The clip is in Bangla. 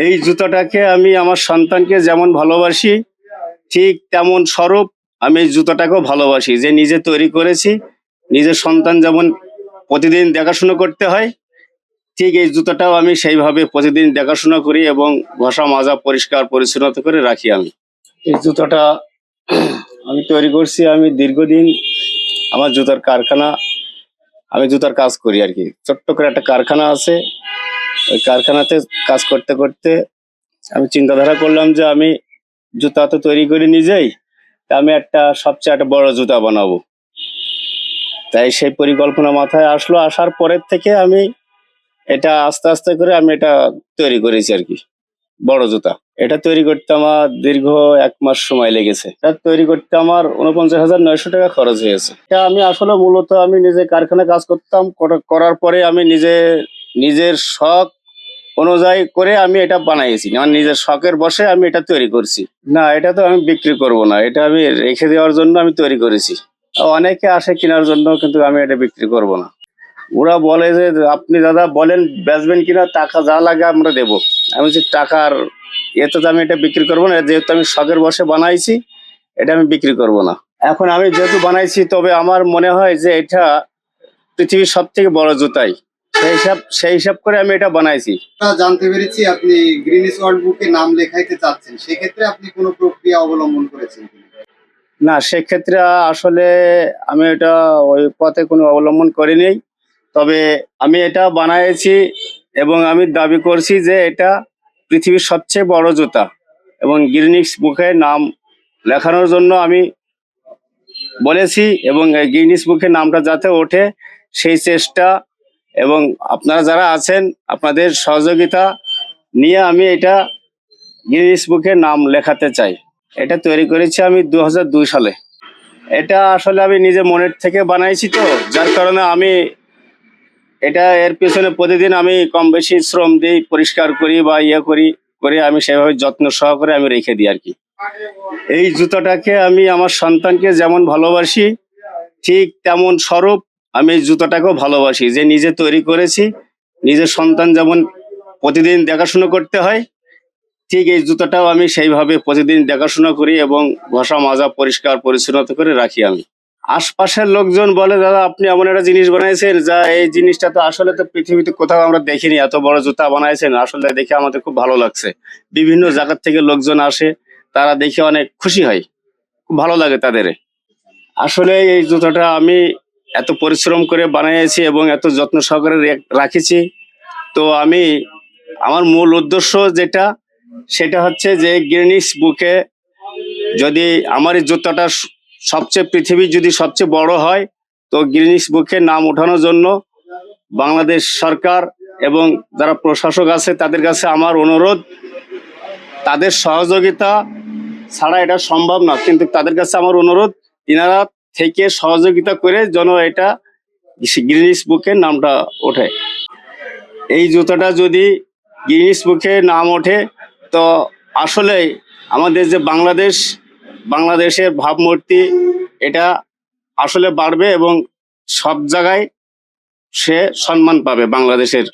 এই জুতাটাকে আমি আমার সন্তানকে যেমন ভালোবাসি, ঠিক তেমন স্বরূপ আমি এই জুতাটাকেও ভালোবাসি, যে নিজে তৈরি করেছি। নিজের সন্তান যেমন প্রতিদিন দেখাশোনা করতে হয়, ঠিক এই জুতাটাও আমি সেইভাবে প্রতিদিন দেখাশোনা করি এবং ঘষা মাজা পরিষ্কার পরিচ্ছন্নতা করে রাখি আমি। এই জুতাটা আমি তৈরি করছি, আমি দীর্ঘদিন আমার জুতার কারখানা, আমি জুতার কাজ করি আর কি। ছোট্ট করে একটা কারখানা আছে, ওই কারখানাতে কাজ করতে করতে আমি চিন্তাধারা করলাম যে আমি জুতা তো তৈরি করি নিজেই, তা আমি সবচেয়ে একটা বড় জুতা বানাবো। তাই সেই পরিকল্পনা মাথায় আসলো, আসার পরের থেকে আমি এটা আস্তে আস্তে করে আমি এটা তৈরি করেছি আর কি, বড় জুতা। এটা তৈরি করতে আমার দীর্ঘ 1 মাস সময় লেগেছে। এটা তৈরি করতে আমার 49,900 টাকা খরচ হয়েছে। এটা আমি আসলে মূলত আমি নিজে কারখানায় কাজ করতাম, করার পরে আমি নিজের শখ অনুযায়ী করে আমি এটা বানাইছি, আমার নিজের শখের বসে আমি এটা তৈরি করছি। না, এটা তো আমি বিক্রি করব না, এটা আমি রেখে দেওয়ার জন্য আমি তৈরি করেছি। অনেকে আসে কেনার জন্য, কিন্তু আমি এটা বিক্রি করব না। ওরা বলে যে আপনি দাদা বলেন বেচবেন কিনা, টাকা যা লাগে আমরা দেবো। আমি বলছি টাকার এতে তো আমি এটা বিক্রি করবো না, যেহেতু আমি শখের বসে বানাইছি, এটা আমি বিক্রি করব না। এখন আমি যেহেতু বানাইছি, তবে আমার মনে হয় যে এটা পৃথিবীর সব থেকে বড় জুতাই, সেই হিসাব করে আমি এটা বানাইছি। জানতে পেরেছি আপনি গ্রিনিস ওয়ার্ল্ড বুকে নাম লেখাইতে চাচ্ছেন, সেক্ষেত্রে আপনি কোনো প্রক্রিয়া অবলম্বন করেছেন কিনা? না, সেক্ষেত্রে আসলে আমি এটা ওই পথে কোনো অবলম্বন করিনি। তবে আমি এটা বানাইছি এবং আমি দাবি করছি যে এটা পৃথিবীর সবচেয়ে বড় জুতা, এবং গিনিস বুকে নাম লেখানোর জন্য আমি বলেছি, এবং এই গিনিস বুকে নামটা যাতে ওঠে সেই চেষ্টা, এবং আপনারা যারা আছেন আপনাদের সহযোগিতা নিয়ে আমি এটা গিনিস বুকে নাম লেখাতে চাই। এটা তৈরি করেছি আমি 2002 সালে। এটা আসলে আমি নিজে মনের থেকে বানাইছি, তো যার কারণে আমি এর পেছনে প্রতিদিন আমি কম বেশি শ্রম দিই, পরিষ্কার করি বা করে আমি সেভাবে যত্ন সহকারে আমি রেখে দিই আর কি। এই জুতাটাকে আমি আমার সন্তানকে যেমন ভালোবাসি, ঠিক তেমন স্বরূপ আমি এই জুতাটাকেও ভালোবাসি, যে নিজে তৈরি করেছি। নিজের সন্তান যেমন প্রতিদিন দেখাশোনা করতে হয়, ঠিক এই জুতাটাও আমি সেইভাবে প্রতিদিন দেখাশোনা করি এবং ঘষা মাজা পরিষ্কার পরিচ্ছন্নতা করে রাখি আমি। আশপাশের লোকজন বলে দাদা আপনি এমন একটা জিনিস বানাইছেন, যা এই জিনিসটা তো আসলে তো পৃথিবীতে কোথাও আমরা দেখিনি, এত বড় জুতা বানাইছেন, আসলে দেখে আমাদের খুব ভালো লাগছে। বিভিন্ন জায়গার থেকে লোকজন আসে, তারা দেখে অনেক খুশি হয়, খুব ভালো লাগে তাদের। আসলে এই জুতাটা আমি এত পরিশ্রম করে বানিয়েছি এবং এত যত্ন সহকারে রাখেছি। তো আমার মূল উদ্দেশ্য সেটা হচ্ছে যে গিনিস বুকে যদি আমার এই জুতাটা পৃথিবীর যদি সবচেয়ে বড় হয়, তো গিনিস বুকে নাম ওঠানোর জন্য বাংলাদেশ সরকার এবং যারা প্রশাসক আছে তাদের কাছে আমার অনুরোধ, তাদের সহযোগিতা ছাড়া এটা সম্ভব না, কিন্তু তাদের কাছে আমার অনুরোধ তিনারা থেকে সহযোগিতা করে যেন এটা গিনিস বুকে নামটা ওঠে। এই জুতাটা যদি গিনিস বুকে নাম ওঠে, তো আসলে আমাদের যে বাংলাদেশের ভাবমূর্তি এটা আসলে বাড়বে এবং সব জায়গায় সে সম্মান পাবে বাংলাদেশের